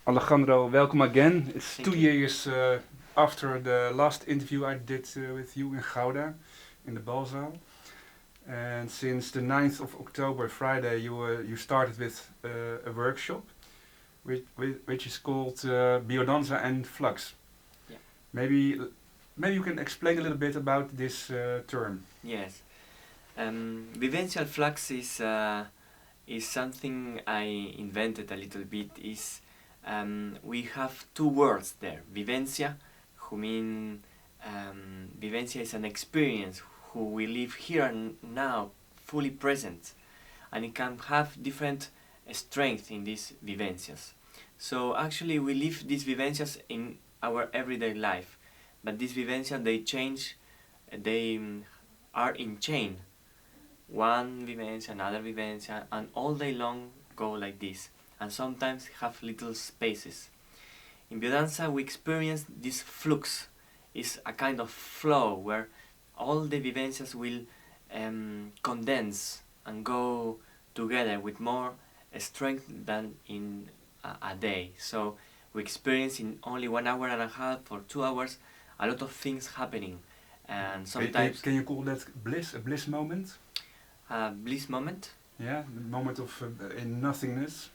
Alejandro, welcome again. It's Thank two you. years after the last interview I did with you in Gouda, in the Balzaal. And since the 9th of October, Friday, you started with a workshop, which is called Biodanza and Flux. Yeah. Maybe, maybe you can explain a little bit about this term. Yes. Vivencial flux is something I invented a little bit. Is We have two words there. Vivencia, who mean vivencia is an experience who we live here and now, fully present, and it can have different strength in these vivencias. So actually, we live these vivencias in our everyday life, but these vivencias they change. They are in chain, one vivencia, another vivencia, and all day long go like this, and sometimes have little spaces. In biodanza, we experience this flux. It's a kind of flow where all the vivencias will condense and go together with more strength than in a day. So we experience in only 1 hour and a half or 2 hours a lot of things happening, and sometimes Can you call that bliss, a bliss moment? a bliss moment. Yeah, the moment of in nothingness.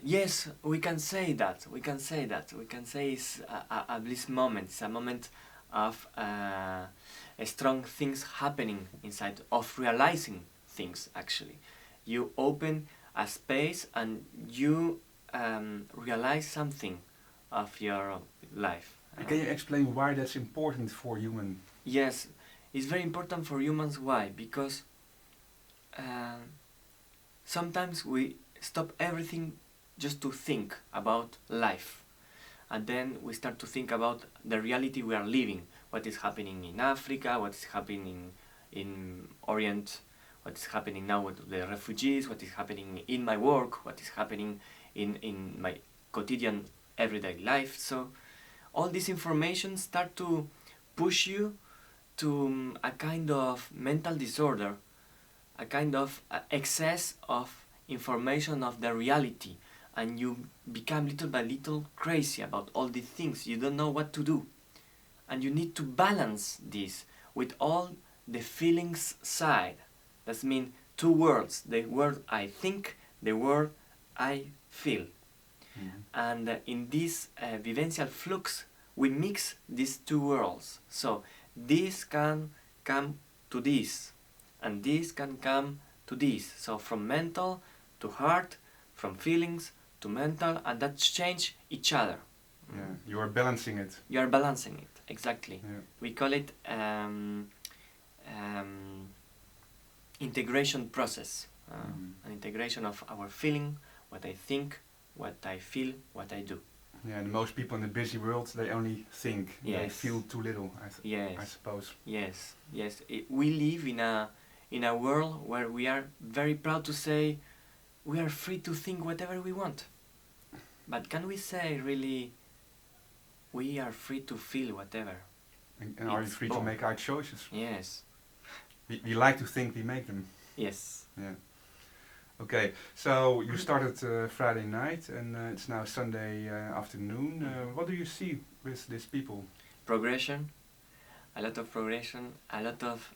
Yes, we can say that. We can say that. We can say it's a bliss moment. It's a moment of strong things happening inside, of realizing things actually. You open a space and you realize something of your life. Can you explain why that's important for human? Yes, it's very important for humans. Why? Because uh, sometimes we stop everything just to think about life, and then we start to think about the reality we are living, what is happening in Africa, what is happening in Orient, what is happening now with the refugees, what is happening in my work, what is happening in my quotidian everyday life. So all this information start to push you to a kind of mental disorder, a kind of excess of information of the reality, and you become little by little crazy about all these things. You don't know what to do, and you need to balance this with all the feelings side. That means two words: the word I think, the word I feel. And in this vivencial flux, we mix these two worlds. So this can come to this, and this can come to this. So from mental to heart, from feelings to mental, and that change each other. Yeah, you are balancing it. You are balancing it, exactly. Yeah. We call it integration process. An integration of our feeling, what I think, what I feel, what I do. Yeah, and most people in the busy world, they only think. They Yes. feel too little, I Yes. suppose. Yes, yes. We live in a world where we are very proud to say we are free to think whatever we want. But can we say really we are free to feel whatever? And are you It's free to both. make our choices? Yes. We like to think we make them. Yes. Yeah. Okay, so you started Friday night and it's now Sunday afternoon. What do you see with these people? Progression, a lot of progression, a lot of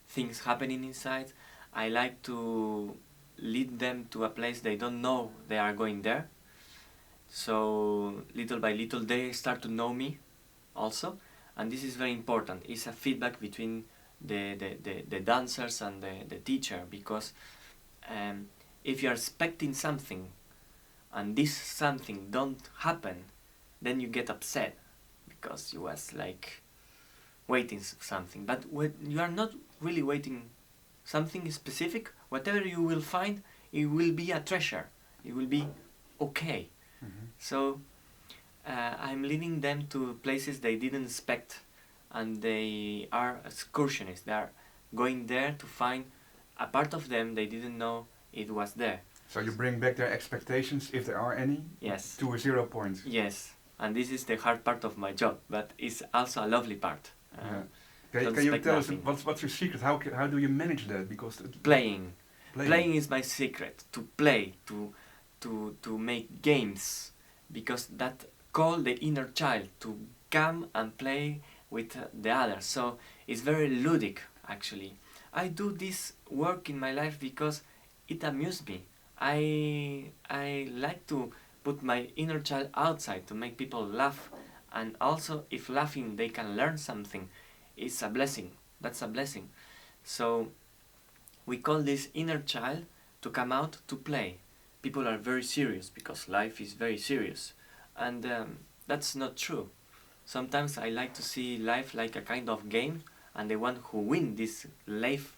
things happening inside. I like to lead them to a place they don't know they are going there. So little by little they start to know me also, and this is very important. It's a feedback between the dancers and the teacher, because if you are expecting something and this something don't happen, then you get upset because you was like waiting something. But when you are not really waiting something specific, whatever you will find, it will be a treasure. It will be okay. So I'm leading them to places they didn't expect, and they are excursionists. They are going there to find a part of them they didn't know it was there. So you bring back their expectations, if there are any, Yes. to a 0 point. Yes, and this is the hard part of my job, but it's also a lovely part. Yeah. Don't Can you expect tell us nothing. what's your secret? How do you manage that? Because Playing is my secret. To play, to to make games, because that call the inner child to come and play with the others. So it's very ludic, actually. I do this work in my life because it amuses me. I like to put my inner child outside to make people laugh, and also if laughing they can learn something, it's a blessing. That's a blessing. So we call this inner child to come out to play. People are very serious because life is very serious, and that's not true. Sometimes I like to see life like a kind of game, and the one who win this life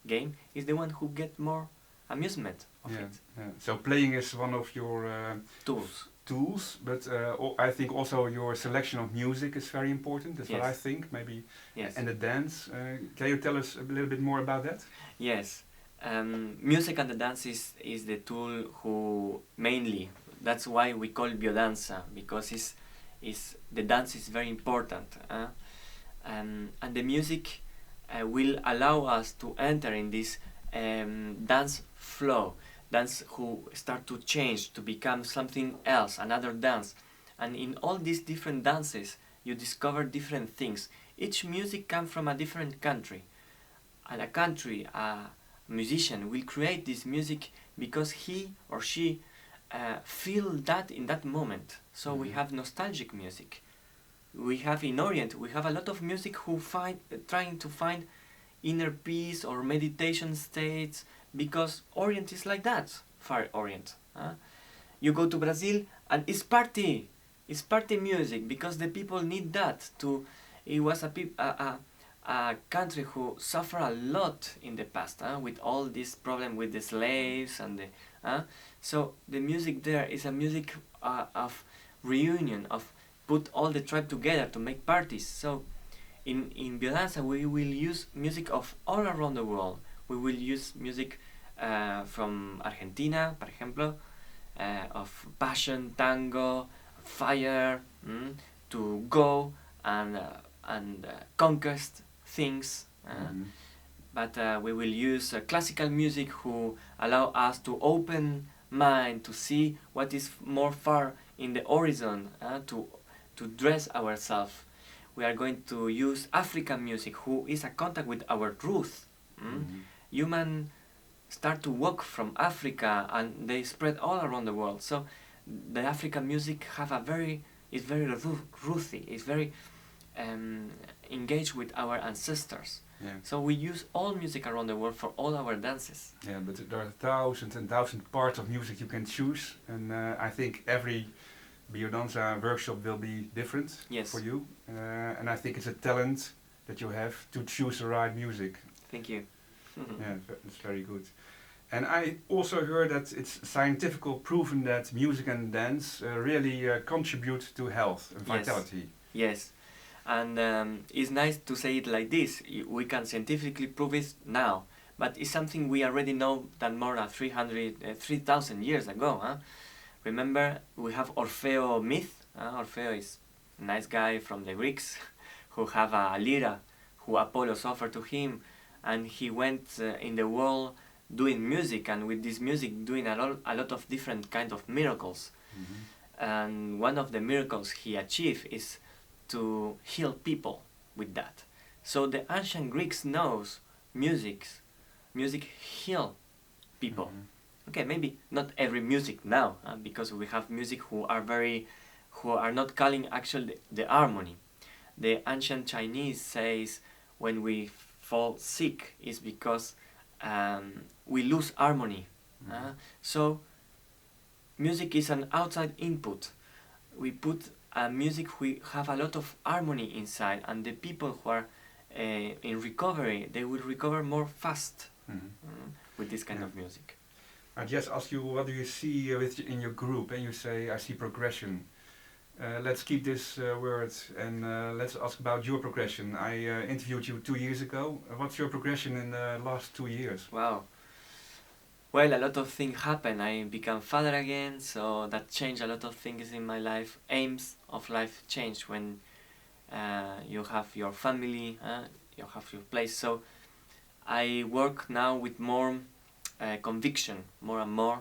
game is the one who get more amusement of Yeah, it. yeah. So playing is one of your Tools. tools, but I think also your selection of music is very important. That's what I Yes. think. Maybe Yes. and the dance. Can you tell us a little bit more about that? Yes. Music and the dance is the tool who mainly. That's why we call biodanza, because is the dance is very important. And the music will allow us to enter in this dance flow, dance who start to change to become something else, another dance. And in all these different dances you discover different things. Each music comes from a different country, and a musician will create this music because he or she feel that in that moment. So we have nostalgic music. We have in Orient, we have a lot of music who trying to find inner peace or meditation states, because Orient is like that, Far Orient. You go to Brazil and it's party music, because the people need that to. It was a country who suffered a lot in the past, with all this problem with the slaves and so the music there is a music of reunion, of put all the tribe together to make parties. So in biodanza we will use music of all around the world. We will use music from Argentina, por ejemplo, of passion, tango, fire, to go and conquest things. But we will use classical music who allow us to open mind, to see what is more far in the horizon, to dress ourselves. We are going to use African music who is a contact with our truth. Human start to walk from Africa and they spread all around the world. So the African music have is very ruthy, is very engaged with our ancestors. Yeah. So we use all music around the world for all our dances. Yeah, but there are thousands and thousands parts of music you can choose, and I think every biodanza workshop will be different for you. And I think it's a talent that you have to choose the right music. Thank you. Yeah, that's very good. And I also heard that it's scientifically proven that music and dance really contribute to health and vitality. Yes. And it's nice to say it like this. We can scientifically prove it now, but it's something we already know than more than 3,000 years ago. Remember, we have Orfeo myth. Orfeo is a nice guy from the Greeks who have a lyra who Apollo offered to him, and he went in the world doing music, and with this music doing a lot of different kind of miracles. And one of the miracles he achieved is to heal people with that. So the ancient Greeks knows music heal people. Okay, maybe not every music now, because we have music who are not calling actually the harmony. The ancient Chinese says when we fall sick is because we lose harmony. So music is an outside input. We put music, we have a lot of harmony inside, and the people who are in recovery, they will recover more fast with this kind of music. I just ask you, what do you see in your group? And you say, I see progression. Let's keep this word, and let's ask about your progression. I interviewed you 2 years ago. What's your progression in the last 2 years? Wow. Well, a lot of things happen. I become father again, so that changed a lot of things in my life. Aims of life change when you have your family, you have your place. So I work now with more conviction, more and more.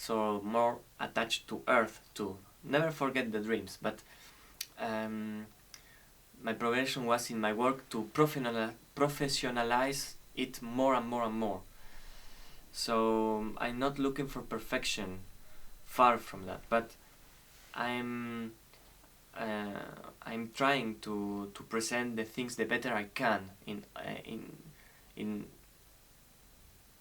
so more attached to earth too. Never forget the dreams, but my progression was in my work to professionalize it more and more and more. So I'm not looking for perfection, far from that, but I'm I'm trying to present the things the better I can in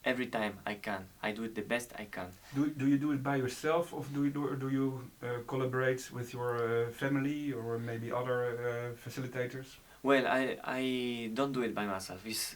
every time I can. I do it the best I can. Do you do it by yourself, or do you collaborate with your family or maybe other facilitators? Well, I don't do it by myself. It's